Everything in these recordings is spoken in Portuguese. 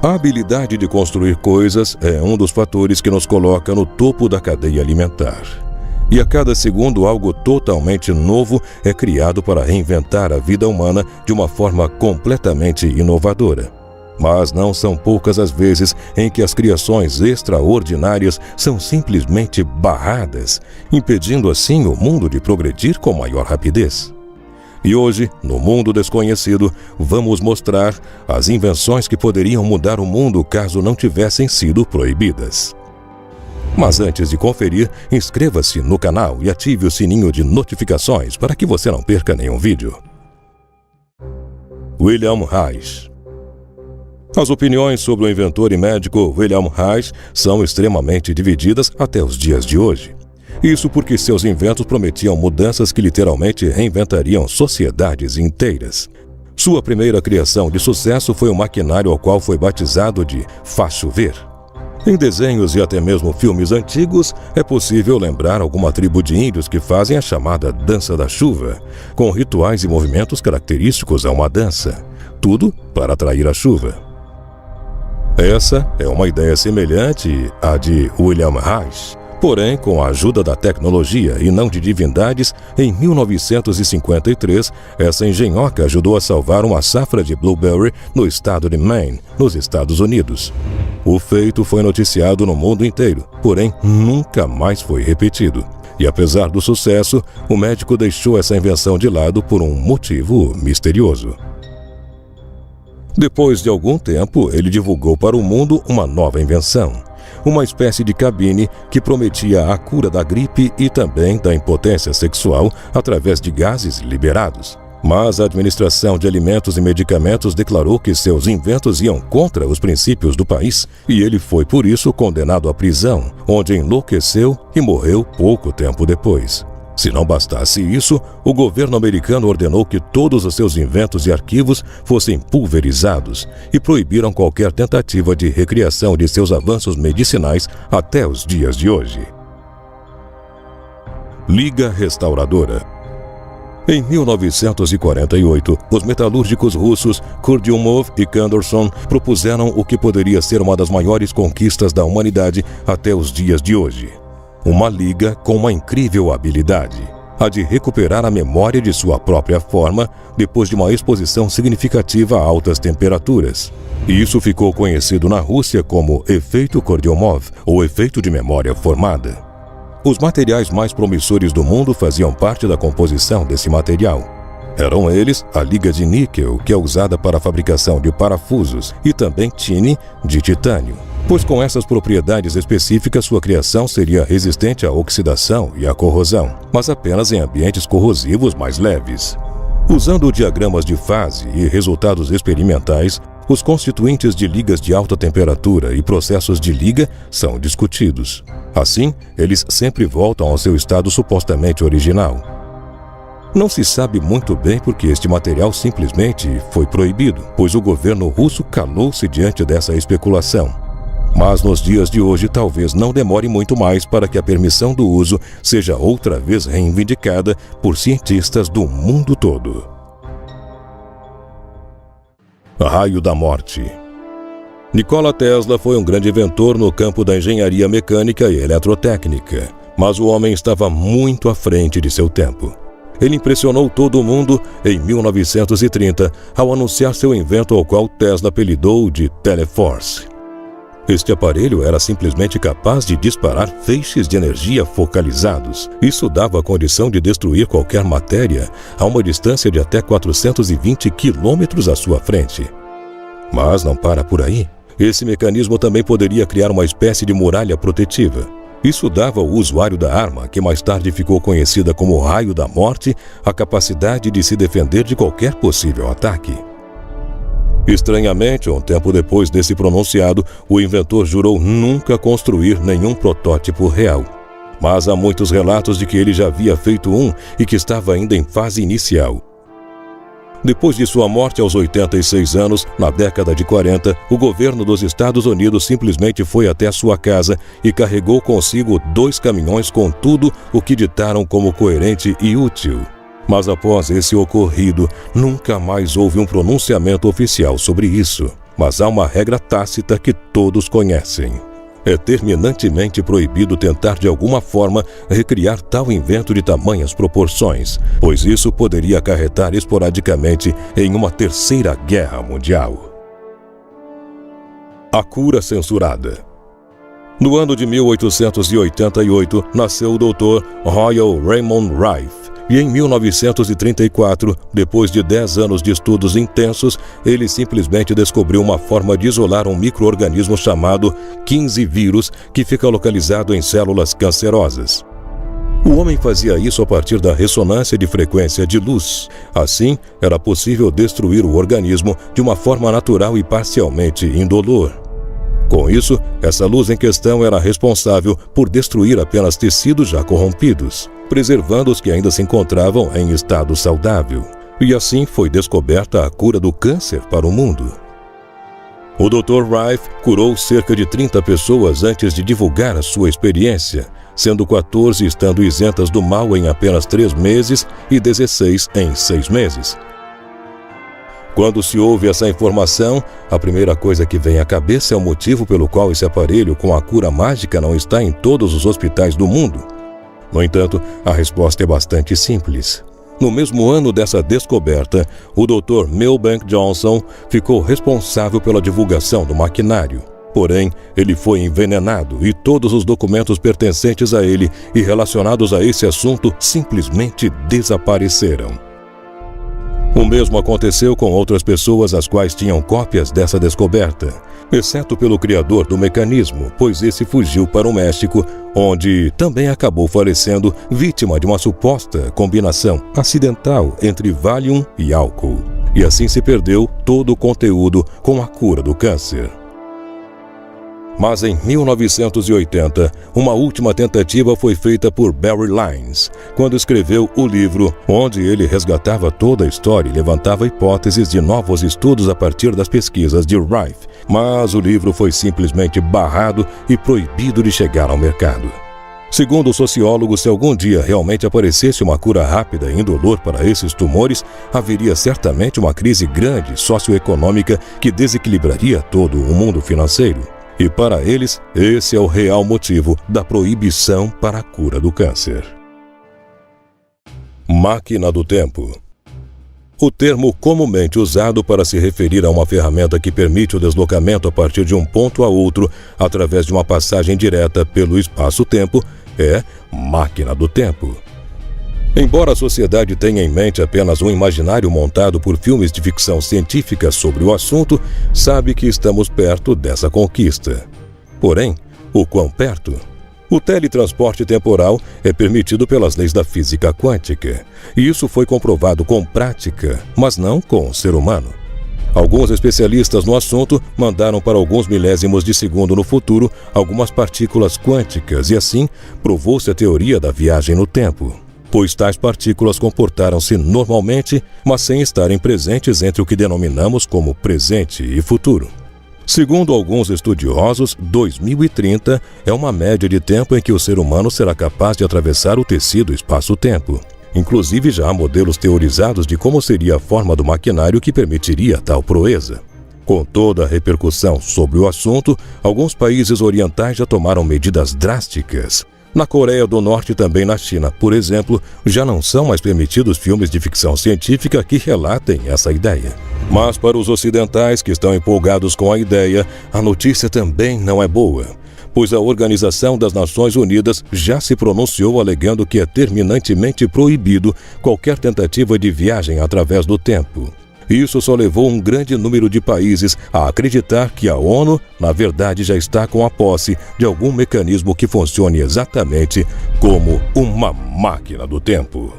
A habilidade de construir coisas é um dos fatores que nos coloca no topo da cadeia alimentar. E a cada segundo algo totalmente novo é criado para reinventar a vida humana de uma forma completamente inovadora. Mas não são poucas as vezes em que as criações extraordinárias são simplesmente barradas, impedindo assim o mundo de progredir com maior rapidez. E hoje, no Mundo Desconhecido, vamos mostrar as invenções que poderiam mudar o mundo caso não tivessem sido proibidas. Mas antes de conferir, inscreva-se no canal e ative o sininho de notificações para que você não perca nenhum vídeo. William Reich. As opiniões sobre o inventor e médico William Reich são extremamente divididas até os dias de hoje. Isso porque seus inventos prometiam mudanças que literalmente reinventariam sociedades inteiras. Sua primeira criação de sucesso foi um maquinário ao qual foi batizado de Faz Chover. Em desenhos e até mesmo filmes antigos, é possível lembrar alguma tribo de índios que fazem a chamada Dança da Chuva, com rituais e movimentos característicos a uma dança. Tudo para atrair a chuva. Essa é uma ideia semelhante à de William Reich. Porém, com a ajuda da tecnologia e não de divindades, em 1953, essa engenhoca ajudou a salvar uma safra de blueberry no estado de Maine, nos Estados Unidos. O feito foi noticiado no mundo inteiro, porém nunca mais foi repetido. E apesar do sucesso, o médico deixou essa invenção de lado por um motivo misterioso. Depois de algum tempo, ele divulgou para o mundo uma nova invenção. Uma espécie de cabine que prometia a cura da gripe e também da impotência sexual através de gases liberados. Mas a Administração de Alimentos e Medicamentos declarou que seus inventos iam contra os princípios do país e ele foi por isso condenado à prisão, onde enlouqueceu e morreu pouco tempo depois. Se não bastasse isso, o governo americano ordenou que todos os seus inventos e arquivos fossem pulverizados e proibiram qualquer tentativa de recriação de seus avanços medicinais até os dias de hoje. Liga Restauradora. Em 1948, os metalúrgicos russos Kurdyumov e Kanderson propuseram o que poderia ser uma das maiores conquistas da humanidade até os dias de hoje. Uma liga com uma incrível habilidade, a de recuperar a memória de sua própria forma depois de uma exposição significativa a altas temperaturas. E isso ficou conhecido na Rússia como efeito Kurdyumov, ou efeito de memória formada. Os materiais mais promissores do mundo faziam parte da composição desse material. Eram eles a liga de níquel, que é usada para a fabricação de parafusos, e também tine, de titânio. Pois com essas propriedades específicas sua criação seria resistente à oxidação e à corrosão, mas apenas em ambientes corrosivos mais leves. Usando diagramas de fase e resultados experimentais, os constituintes de ligas de alta temperatura e processos de liga são discutidos. Assim, eles sempre voltam ao seu estado supostamente original. Não se sabe muito bem por que este material simplesmente foi proibido, pois o governo russo calou-se diante dessa especulação. Mas nos dias de hoje talvez não demore muito mais para que a permissão do uso seja outra vez reivindicada por cientistas do mundo todo. Raio da Morte. Nikola Tesla foi um grande inventor no campo da engenharia mecânica e eletrotécnica, mas o homem estava muito à frente de seu tempo. Ele impressionou todo mundo em 1930 ao anunciar seu invento, ao qual Tesla apelidou de Teleforce. Este aparelho era simplesmente capaz de disparar feixes de energia focalizados. Isso dava a condição de destruir qualquer matéria a uma distância de até 420 quilômetros à sua frente. Mas não para por aí. Esse mecanismo também poderia criar uma espécie de muralha protetiva. Isso dava ao usuário da arma, que mais tarde ficou conhecida como Raio da Morte, a capacidade de se defender de qualquer possível ataque. Estranhamente, um tempo depois desse pronunciado, o inventor jurou nunca construir nenhum protótipo real. Mas há muitos relatos de que ele já havia feito um e que estava ainda em fase inicial. Depois de sua morte aos 86 anos, na década de 40, o governo dos Estados Unidos simplesmente foi até sua casa e carregou consigo 2 caminhões com tudo o que ditaram como coerente e útil. Mas após esse ocorrido, nunca mais houve um pronunciamento oficial sobre isso. mas há uma regra tácita que todos conhecem. É terminantemente proibido tentar de alguma forma recriar tal invento de tamanhas proporções, pois isso poderia acarretar esporadicamente em uma terceira guerra mundial. A cura censurada. No ano de 1888, nasceu o Dr. Royal Raymond Rife, e em 1934, depois de 10 anos de estudos intensos, ele simplesmente descobriu uma forma de isolar um micro-organismo chamado 15 vírus, que fica localizado em células cancerosas. O homem fazia isso a partir da ressonância de frequência de luz. Assim, era possível destruir o organismo de uma forma natural e parcialmente indolor. Com isso, essa luz em questão era responsável por destruir apenas tecidos já corrompidos, preservando os que ainda se encontravam em estado saudável. E assim foi descoberta a cura do câncer para o mundo. O Dr. Rife curou cerca de 30 pessoas antes de divulgar a sua experiência, sendo 14 estando isentas do mal em apenas 3 meses e 16 em 6 meses. Quando se ouve essa informação, a primeira coisa que vem à cabeça é o motivo pelo qual esse aparelho com a cura mágica não está em todos os hospitais do mundo. No entanto, a resposta é bastante simples. No mesmo ano dessa descoberta, o Dr. Milbank Johnson ficou responsável pela divulgação do maquinário. Porém, ele foi envenenado e todos os documentos pertencentes a ele e relacionados a esse assunto simplesmente desapareceram. O mesmo aconteceu com outras pessoas as quais tinham cópias dessa descoberta, exceto pelo criador do mecanismo, pois esse fugiu para o México, onde também acabou falecendo vítima de uma suposta combinação acidental entre Valium e álcool. E assim se perdeu todo o conteúdo com a cura do câncer. Mas em 1980, uma última tentativa foi feita por Barry Lyons, quando escreveu o livro, onde ele resgatava toda a história e levantava hipóteses de novos estudos a partir das pesquisas de Rife. Mas o livro foi simplesmente barrado e proibido de chegar ao mercado. Segundo o sociólogo, se algum dia realmente aparecesse uma cura rápida e indolor para esses tumores, haveria certamente uma crise grande socioeconômica que desequilibraria todo o mundo financeiro. E para eles, esse é o real motivo da proibição para a cura do câncer. Máquina do tempo. O termo comumente usado para se referir a uma ferramenta que permite o deslocamento a partir de um ponto a outro através de uma passagem direta pelo espaço-tempo é máquina do tempo. Embora a sociedade tenha em mente apenas um imaginário montado por filmes de ficção científica sobre o assunto, sabe que estamos perto dessa conquista. Porém, o quão perto? O teletransporte temporal é permitido pelas leis da física quântica, e isso foi comprovado com prática, mas não com o ser humano. Alguns especialistas no assunto mandaram para alguns milésimos de segundo no futuro algumas partículas quânticas e assim provou-se a teoria da viagem no tempo, pois tais partículas comportaram-se normalmente, mas sem estarem presentes entre o que denominamos como presente e futuro. Segundo alguns estudiosos, 2030 é uma média de tempo em que o ser humano será capaz de atravessar o tecido espaço-tempo. Inclusive já há modelos teorizados de como seria a forma do maquinário que permitiria tal proeza. Com toda a repercussão sobre o assunto, alguns países orientais já tomaram medidas drásticas. Na Coreia do Norte e também na China, por exemplo, já não são mais permitidos filmes de ficção científica que relatem essa ideia. Mas para os ocidentais que estão empolgados com a ideia, a notícia também não é boa, pois a Organização das Nações Unidas já se pronunciou alegando que é terminantemente proibido qualquer tentativa de viagem através do tempo. Isso só levou um grande número de países a acreditar que a ONU, na verdade, já está com a posse de algum mecanismo que funcione exatamente como uma máquina do tempo.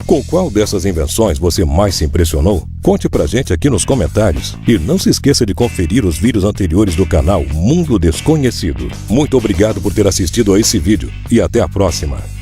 Com qual dessas invenções você mais se impressionou? Conte pra gente aqui nos comentários. E não se esqueça de conferir os vídeos anteriores do canal Mundo Desconhecido. Muito obrigado por ter assistido a esse vídeo e até a próxima.